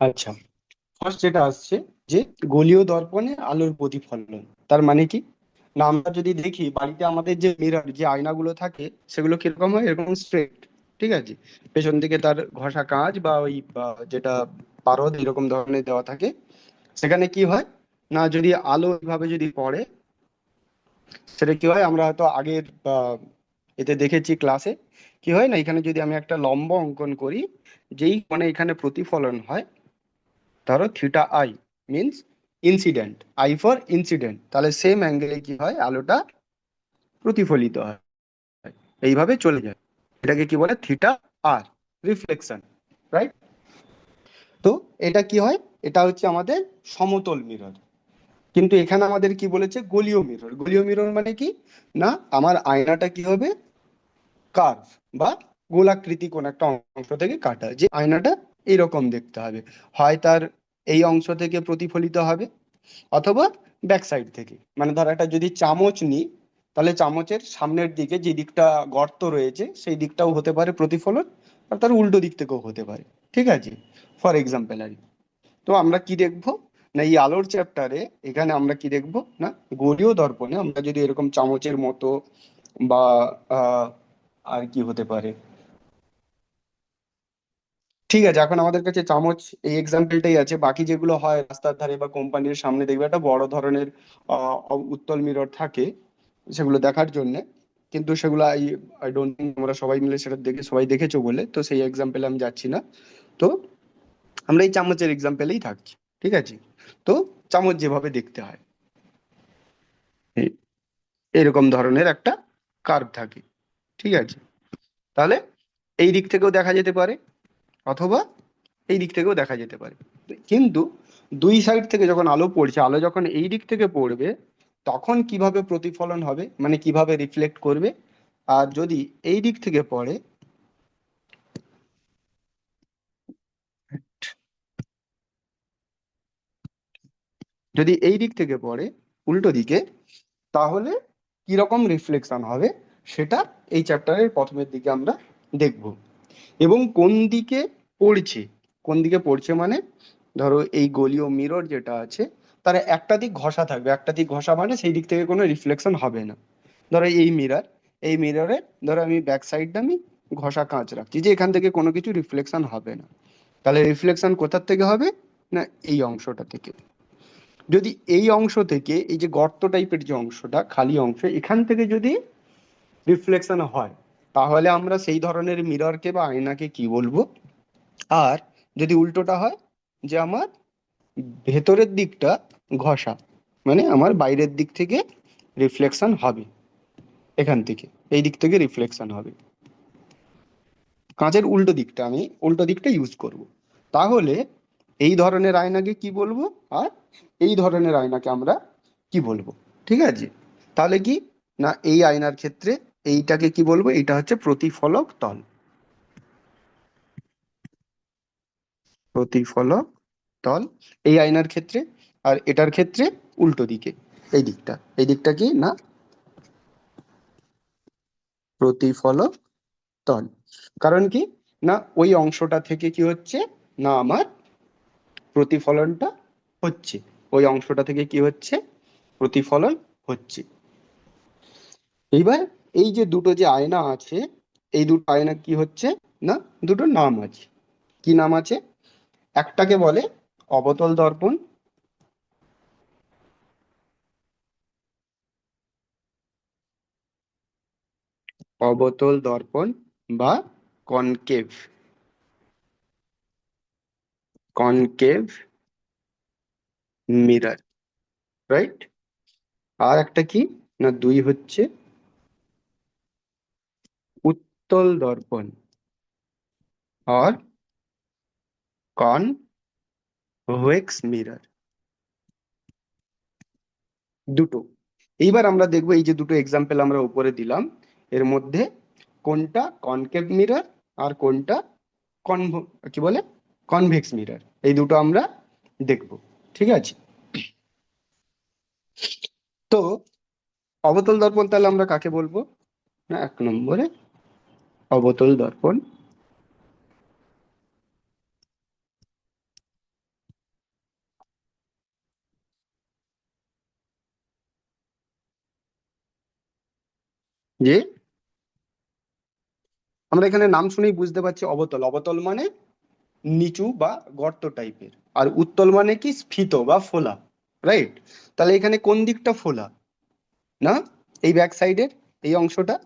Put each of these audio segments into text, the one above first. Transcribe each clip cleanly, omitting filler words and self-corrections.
আচ্ছা, ফার্স্ট যেটা আসছে যে গোলীয় দর্পণে আলোর প্রতিফলন, তার মানে কি? না, আমরা যদি দেখি বাড়িতে আমাদের যে মিরর, যে আয়নাগুলো থাকে, সেগুলো কিরকম হয়? এরকম স্ট্রেট, ঠিক আছে? পেছন দিকে তার ঘষা কাঁচ বা ওই যেটা পারদ এরকম ধরনের দেওয়া থাকে। সেখানে কি হয়, না যদি আলো এইভাবে যদি পড়ে, সেটা কি হয় আমরা হয়তো আগের এতে দেখেছি ক্লাসে। কি হয় না, এখানে যদি আমি একটা লম্ব অঙ্কন করি, যেই মানে এখানে প্রতিফলন হয়, ধরো theta I means incident, I for incident, তাহলে সেম অ্যাঙ্গেলে কি হয়, আলোটা প্রতিফলিত হয়, এইভাবে চলে যায়। এটাকে কি বলে? থিটা আর, রিফ্লেকশন, রাইট? তো এটা কি হয়, এটা হচ্ছে আমাদের সমতল মিরর। কিন্তু এখানে আমাদের কি বলেছে? গোলীয় মিরর। গোলীয় মিরর মানে কি, না আমার আয়নাটা কি হবে, কার্ভ বা গোলাকৃতি কোন একটা অংশ থেকে কাটা, যে আয়নাটা এইরকম দেখতে হবে। হয় তার এই অংশ থেকে প্রতিফলিত হবে, অথবা ব্যাক সাইড থেকে। মানে ধর একটা যদি চামচ নিই, তাহলে চামচের সামনের দিকে যে দিকটা গর্ত রয়েছে সেই দিকটাও হতে পারে প্রতিফলন, আর তার উল্টো দিক থেকেও হতে পারে। ঠিক আছে, ফর এক্সাম্পল আর কি। তো আমরা কি দেখবো, না এই আলোর চ্যাপ্টারে এখানে আমরা কি দেখবো, না গোলীয় দর্পণে আমরা যদি এরকম চামচের মতো বা আহ, আর কি হতে পারে, ঠিক আছে এখন আমাদের কাছে চামচ এই এক্সাম্পলটাই আছে, বাকি যেগুলো হয় রাস্তার ধারে বা কোম্পানির সামনে দেখবে একটা বড় ধরনের উত্তল মিরর থাকে সেগুলো দেখার জন্য। কিন্তু সেগুলো আই আই ডোন্ট থিঙ্ক আমরা সবাই মিলে সেটা দেখে, সবাই দেখেছো বলে তো সেই এক্সাম্পলে আমি যাচ্ছি না। তো আমরা এই চামচের এক্সাম্পলেই থাকছি, ঠিক আছে? তো চামচ যেভাবে দেখতে হয়, এই- এরকম ধরনের একটা কার্ভ থাকে, ঠিক আছে? তাহলে এই দিক থেকেও দেখা যেতে পারে, অথবা এই দিক থেকেও দেখা যেতে পারে। কিন্তু দুই সাইড থেকে যখন আলো পড়ছে, আলো যখন এই দিক থেকে পড়বে, তখন কিভাবে প্রতিফলন হবে, মানে কিভাবে রিফ্লেক্ট করবে? আর যদি এই দিক থেকে পড়ে, যদি এই দিক থেকে পড়ে উল্টো দিকে, তাহলে কিরকম রিফ্লেকশন হবে, সেটা এই চ্যাপ্টারের প্রথমের দিকে আমরা দেখব। এবং কোন দিকে পড়ছে, কোন দিকে পড়ছে মানে, ধরো এই গোলীয় মিরর যেটা আছে, তার একটা দিক ঘষা থাকবে, একটা দিক ঘষা মানে সেই দিক থেকে কোনো রিফ্লেকশন হবে না। ধরো এই মিরর, এই মিররে ধরো আমি ব্যাক সাইডটা আমি ঘষা কাঁচ রাখছি, যে এখান থেকে কোনো কিছু রিফ্লেকশন হবে না। তাহলে রিফ্লেকশন কোথার থেকে হবে, না এই অংশটা থেকে। যদি এই অংশ থেকে, এই যে গর্ত টাইপের যে অংশটা, খালি অংশ, এখান থেকে যদি রিফ্লেকশন হয়, তাহলে আমরা সেই ধরনের মিররকে বা আয়নাকে কি বলবো? আর যদি উল্টোটা হয়, যে আমার ভেতরের দিকটা ঘষা, মানে আমার বাইরের দিক থেকে রিফ্লেকশন হবে, এখান থেকে এই দিক থেকে রিফ্লেকশন হবে, কাঁচের উল্টো দিকটা আমি উল্টো দিকটা ইউজ করব, তাহলে এই ধরনের আয়নাকে কি বলবো, আর এই ধরনের আয়নাকে আমরা কি বলবো? ঠিক আছে, তাহলে কি, না এই আয়নার ক্ষেত্রে এইটাকে কি বলবো, এইটা হচ্ছে প্রতিফলক তল, প্রতিফলক তল এই আয়নার ক্ষেত্রে। আর এটার ক্ষেত্রে উল্টো দিকে, এই দিকটা, এই দিকটা কি না প্রতিফলক তল। কারণ কি, না ওই অংশটা থেকে কি হচ্ছে, না আমার প্রতিফলনটা হচ্ছে, ওই অংশটা থেকে কি হচ্ছে, প্রতিফলন হচ্ছে। এইবার এই যে দুটো যে আয়না আছে, এই দুটো আয়না কি হচ্ছে, না দুটো নাম আছে। কি নাম আছে? একটাকে বলে অবতল দর্পণ, অবতল দর্পণ বা কনকেভ, কনকেভ মিরর, রাইট? আর একটা কি, না দুই হচ্ছে উত্তল দর্পণ আর কনভেক্স মিরর, দুটো। এইবার আমরা দেখবো এই যে দুটো এক্সাম্পল আমরা উপরে দিলাম, এর মধ্যে কোনটা কনকেভ মিরর আর কোনটা কনভ কি বলে কনভেক্স মিরর, এই দুটো আমরা দেখব, ঠিক আছে? তো অবতল দর্পণ তাহলে আমরা কাকে বলবো, না এক নম্বরে অবতল দর্পণ, যে আমরা এখানে নাম শুনেই বুঝতে পারছি অবতল, অবতল মানে নিচু বা গর্ত টাইপের, আর উত্তল মানে কি স্ফীত বা ফোলা, রাইট? তাহলে এখানে কোন দিকটা ফোলা? না, এই ব্যাক সাইডের এই অংশটা।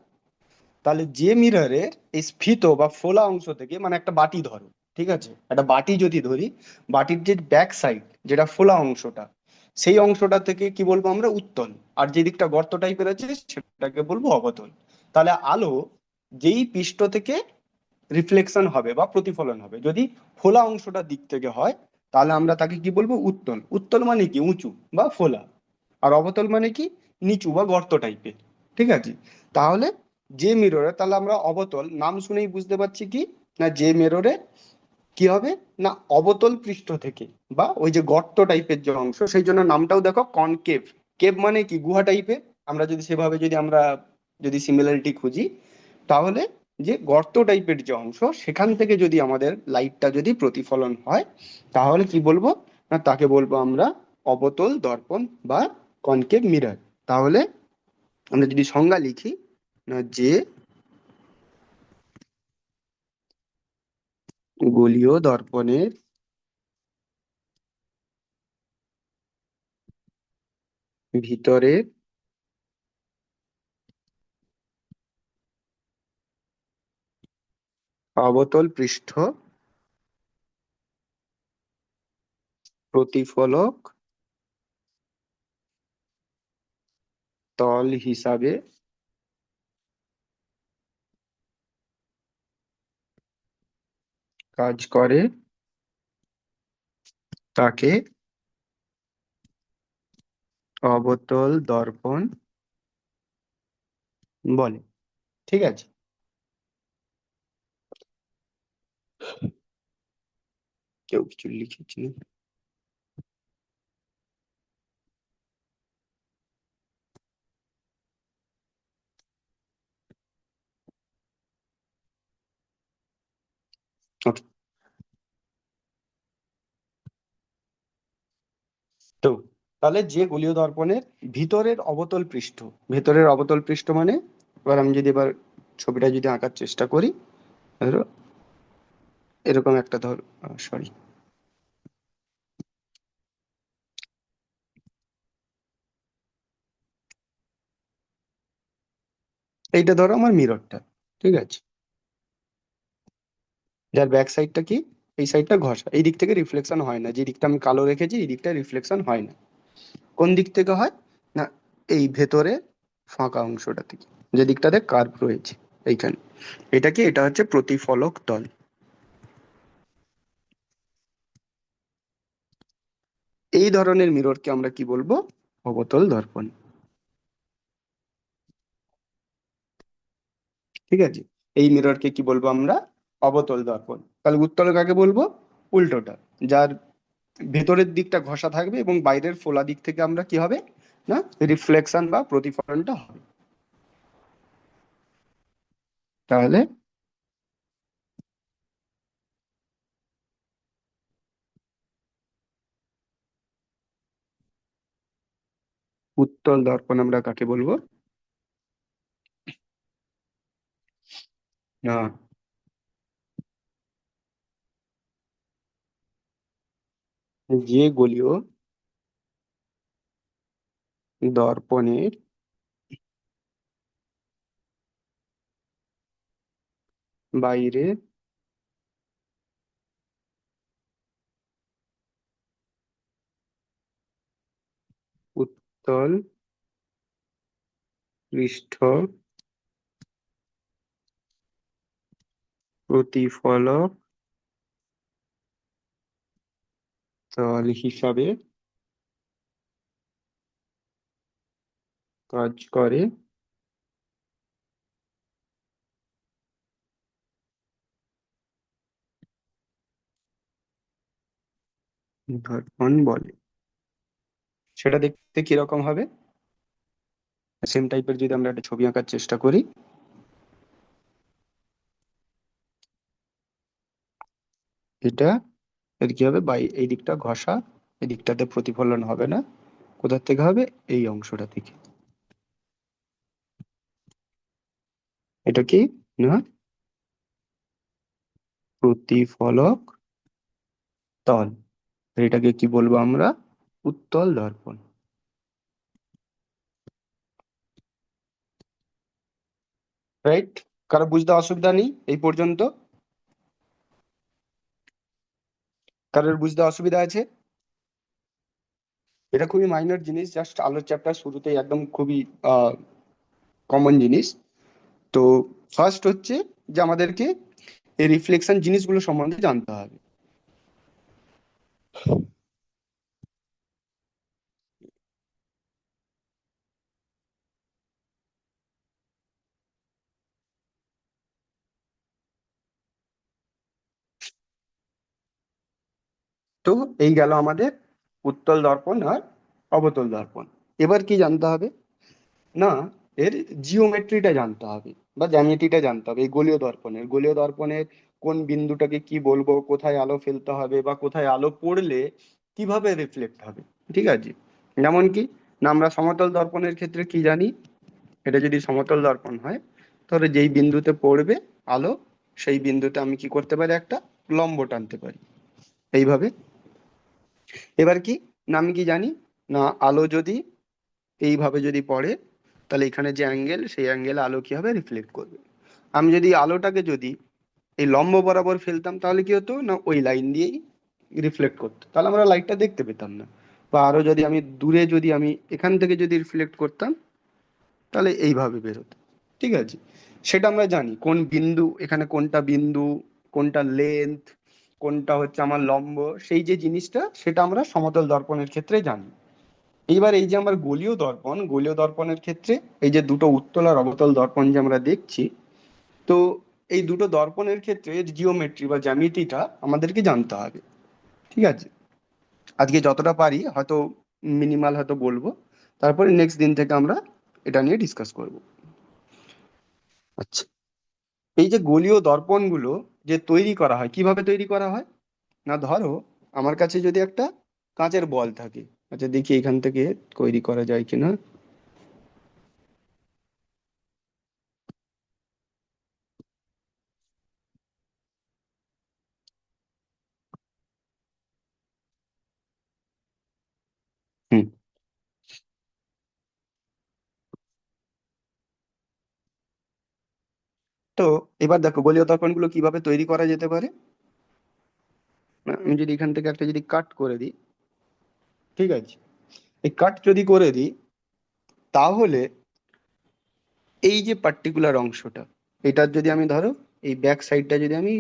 তাহলে যে মিররের এই স্ফীত বা ফোলা অংশ থেকে, মানে একটা বাটি ধরো, ঠিক আছে, একটা বাটি যদি ধরি, বাটির যে ব্যাক সাইড, যেটা ফোলা অংশটা, সেই অংশটা থেকে কি বলবো আমরা? উত্তল। আর যে দিকটা গর্ত টাইপের আছে সেটাকে বলবো অবতল। তাহলে আলো যেই পৃষ্ঠ থেকে রিফ্লেকশন হবে বা প্রতিফলন হবে, যদি ফোলা অংশটার দিক থেকে হয়, তাহলে আমরা তাকে কি বলবো? উত্তল। উত্তল মানে কি উঁচু বা ফোলা, আর অবতল মানে কি নিচু বা গর্ত টাইপের, ঠিক আছে? তাহলে যে মিররে, তাহলে আমরা অবতল নাম শুনেই বুঝতে পারছি কি, না যে মিররে কি হবে, না অবতল পৃষ্ঠ থেকে বা ওই যে গর্ত টাইপের যে অংশ, সেই জন্য নামটাও দেখো কনকেভ। কেভ মানে কি গুহা টাইপের। আমরা যদি সেভাবে যদি সিমিলারিটি খুঁজি, তাহলে যে গর্ত টাইপের যে অংশ, সেখান থেকে যদি আমাদের লাইটটা যদি প্রতিফলন হয়, তাহলে কি বলবো? না তাকে বলবো আমরা অবতল দর্পণ বা কনকেভ মিরর। তাহলে আমরা যদি সংজ্ঞা লিখি, না যে গোলীয় দর্পণের ভিতরে অবতল পৃষ্ঠ প্রতিফলক তল হিসাবে কাজ করে, তাকে অবতল দর্পণ বলে, ঠিক আছে? কেউ কিছু লিখেছে না? Okay. তো তাহলে যে গোলীয় দর্পণের ভিতরের অবতল পৃষ্ঠ, ভেতরের অবতল পৃষ্ঠ মানে, এবার আমি যদি এবার ছবিটা যদি আঁকার চেষ্টা করি, ধরো এরকম একটা, ধর সরি, এইটা ধরো আমার মিররটা, ঠিক আছে, যার ব্যাক সাইডটা কি, এই সাইডটা ঘষা, এই দিক থেকে রিফ্লেকশন হয় না, যে দিকটা আমি কালো রেখেছি এই দিকটা রিফ্লেকশন হয় না। কোন দিক থেকে হয়? না এই ভেতরে ফাঁকা অংশটা থেকে, যে দিকটাতে কার্ভ রয়েছে, এইখানে। এটা কি, এটা হচ্ছে প্রতিফলক তল। এই ধরনের মিররকে আমরা কি বলবো? অবতল দর্পণ, ঠিক আছে? এই মিররকে কি বলবো আমরা? অবতল দর্পণ। তাহলে উত্তল কাকে বলবো? উল্টোটা, যার ভেতরের দিকটা ঘষা থাকবে এবং বাইরের ফোলা দিক থেকে আমরা কি হবে, না রিফ্লেকশন বা প্রতিফলনটা হবে। তাহলে উত্তল দর্পণ আমরা কাকে বলবো? না, যে গোলীয় দর্পণের বাইরে উত্তল পৃষ্ঠ প্রতিফলক তল হিসাবে কাজ করে, দর্পণ বলে। সেটা দেখতে কিরকম হবে? সেম টাইপের যদি আমরা একটা ছবি আঁকার চেষ্টা করি, এটা এর কি হবে, এই দিকটা ঘষা, এই দিকটাতে প্রতিফলন হবে না। কোথা থেকে হবে? এই অংশটা থেকে। এটা কি? না প্রতিফলক তল। এটাকে কি বলবো আমরা? উত্তল দর্পণ। রাইট? কারো বুঝতে অসুবিধা নেই এই পর্যন্ত? কারোর বুঝতে অসুবিধা আছে? এটা খুবই মাইনর জিনিস, জাস্ট আলোর চ্যাপ্টার শুরুতেই একদম খুবই কমন জিনিস। তো ফার্স্ট হচ্ছে যে আমাদেরকে এই রিফ্লেকশন জিনিসগুলো সম্বন্ধে জানতে হবে। তো এই গেল আমাদের উত্তল দর্পণ আর অবতল দর্পণ। এবার কি জানতে হবে? না, এর জিওমেট্রিটা জানতে হবে বা জ্যামিতিটা জানতে হবে। এই গোলীয় দর্পণের কোন বিন্দুটাকে কি বলবো, কোথায় আলো ফেলতে হবে বা কোথায় আলো পড়লে কিভাবে রিফ্লেক্ট হবে। ঠিক আছে? যেমন কি, না আমরা সমতল দর্পণের ক্ষেত্রে কি জানি? এটা যদি সমতল দর্পণ হয়, তাহলে যেই বিন্দুতে পড়বে আলো, সেই বিন্দুতে আমি কি করতে পারি? একটা লম্ব টানতে পারি এইভাবে। এবার কি, না আমি কি জানি? না আলো যদি এইভাবে যদি পড়ে, তাহলে এখানে যে অ্যাঙ্গেল, সেই অ্যাঙ্গেলে আলো কি হবে? রিফ্লেক্ট করবে। আমি যদি আলোটাকে যদি এই লম্ব বরাবর ফেলতাম, তাহলে কি হতো? না ওই লাইন দিয়েই রিফ্লেক্ট করতো, তাহলে আমরা লাইটটা দেখতে পেতাম না। বা আরো যদি আমি দূরে যদি আমি এখান থেকে যদি রিফ্লেক্ট করতাম, তাহলে এইভাবে বেরোতো। ঠিক আছে? সেটা আমরা জানি কোন বিন্দু, এখানে কোনটা বিন্দু, কোনটা লেন্থ, কোনটা হচ্ছে আমার লম্ব, সেই যে জিনিসটা সেটা আমরা সমতল দর্পণের ক্ষেত্রে জানি। এইবার এই যে আমার গোলীয় দর্পণের ক্ষেত্রে এই যে দুটো উত্তল আর অবতল দর্পণ যে আমরা দেখছি, তো এই দুটো দর্পণের ক্ষেত্রে জিওমেট্রি বা জ্যামিতিটা আমাদেরকে জানতে হবে। ঠিক আছে? আজকে যতটা পারি হয়তো মিনিমাল হয়তো বলবো, তারপরে নেক্সট দিন থেকে আমরা এটা নিয়ে ডিসকাস করব। আচ্ছা, এই যে গোলীয় দর্পণগুলো যে তৈরি করা হয়, কিভাবে তৈরি করা হয়? না ধরো আমার কাছে যদি একটা কাঁচের বল থাকে। আচ্ছা দেখি এখান থেকে তৈরি করা যায় কিনা। হুম। তো এবার দেখো গোলীয় দর্পণগুলো কিভাবে তৈরি করা যেতে পারে। আমি যদি এখান থেকে একটা যদি কাট করে দিই, ঠিক আছে, এই কাট যদি করে দিই, তাহলে এই যে পার্টিকুলার অংশটা, এটার যদি আমি ধরো এই ব্যাক সাইডটা যদি আমি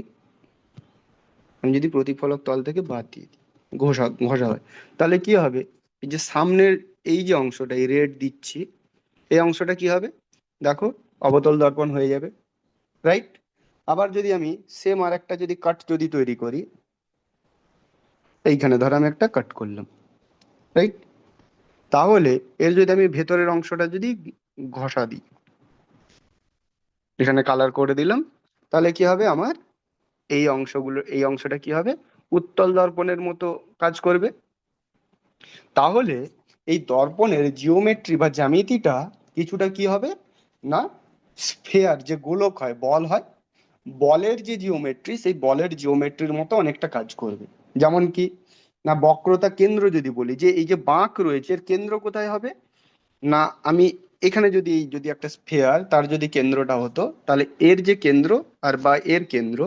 আমি যদি প্রতিফলক তল থেকে বাদ দিয়ে দিই, ঘষা ঘষা হয়, তাহলে কি হবে? এই যে সামনের এই যে অংশটা, এই রেড দিচ্ছি, এই অংশটা কি হবে? দেখো অবতল দর্পণ হয়ে যাবে। রাইট? আবার যদি আমি সেম আর একটা যদি কাট যদি তৈরি করি, এইখানে ধরো আমি একটা কাট করলাম। রাইট? তাহলে এর যদি আমি ভেতরের অংশটা যদি ঘষা দিই, এখানে কালার করে দিলাম, তাহলে কি হবে আমার? এই অংশগুলো, এই অংশটা কি হবে? উত্তল দর্পণের মতো কাজ করবে। তাহলে এই দর্পণের জিওমেট্রি বা জ্যামিতিটা কিছুটা কি হবে? না স্ফেয়ার, যে গোলক হয়, বল হয়, বলের যে জিওমেট্রি, সেই বলের জিওমেট্রির মতো অনেকটা কাজ করবে। যেমন কি, না বক্রতা কেন্দ্র যদি বলি, যে এই যে বাঁক রয়েছে, এর কেন্দ্র কোথায় হবে? না আমি এখানে যদি যদি একটা স্ফেয়ার, তার যদি কেন্দ্রটা হতো, তাহলে এর যে কেন্দ্র আর বা এর কেন্দ্র,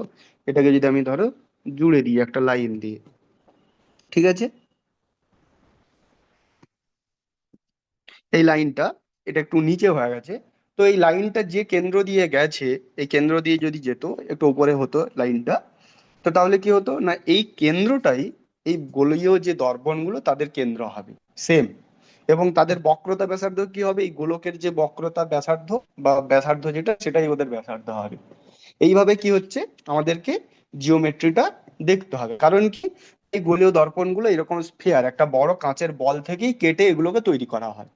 এটাকে যদি আমি ধরো জুড়ে দিই একটা লাইন দিয়ে, ঠিক আছে, এই লাইনটা এটা একটু নিচে হয়ে গেছে, তো এই লাইনটা যে কেন্দ্র দিয়ে গেছে, এই কেন্দ্র দিয়ে যদি যেত, একটু উপরে হতো লাইনটা, তো তাহলে কি হতো? না এই কেন্দ্রটাই এই গোলীয় যে দর্পণগুলো তাদের কেন্দ্র হবে, সেম। এবং তাদের বক্রতা ব্যাসার্ধ কি হবে? এই গোলকের যে বক্রতা ব্যাসার্ধ বা ব্যাসার্ধ যেটা, সেটাই ওদের ব্যাসার্ধ হবে। এইভাবে কি হচ্ছে, আমাদেরকে জিওমেট্রিটা দেখতে হবে। কারণ কি, এই গোলীয় দর্পণগুলো এরকম স্ফিয়ার, একটা বড় কাঁচের বল থেকেই কেটে এগুলোকে তৈরি করা হয়।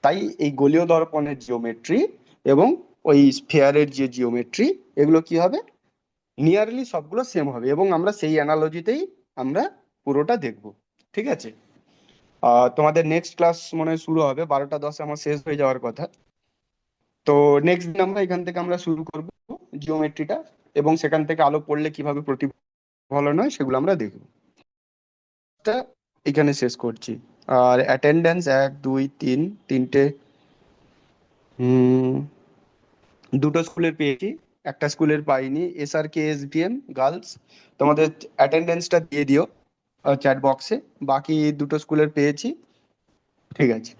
তাই এই গোলীয় দর্পণের জিওমেট্রি এবং ওই স্ফিয়ারের যে জিওমেট্রি, এগুলো কি হবে? নিয়ারলি সবগুলো সেম হবে, এবং আমরা সেই অ্যানালজিতেই আমরা পুরোটা দেখব। ঠিক আছে? তোমাদের নেক্সট ক্লাস মনে হয় শুরু হবে 12টা 10, আমার শেষ হয়ে যাওয়ার কথা। তো নেক্সট দিন আমরা এখান থেকে আমরা শুরু করব জিওমেট্রিটা, এবং সেখান থেকে আলো পড়লে কিভাবে প্রতিফলন হয় সেগুলো আমরা দেখব। টা এখানে শেষ করছি। আর অ্যাটেন্ডেন্স 1 2 3, তিনটে, হুম, দুটো স্কুলের পেয়েছি, একটা স্কুলের পাইনি, SRK SDM গার্লস। তোমাদের অ্যাটেন্ডেন্সটা দিয়ে দিও চ্যাট বক্সে। বাকি দুটো স্কুলের পেয়েছি। ঠিক আছে।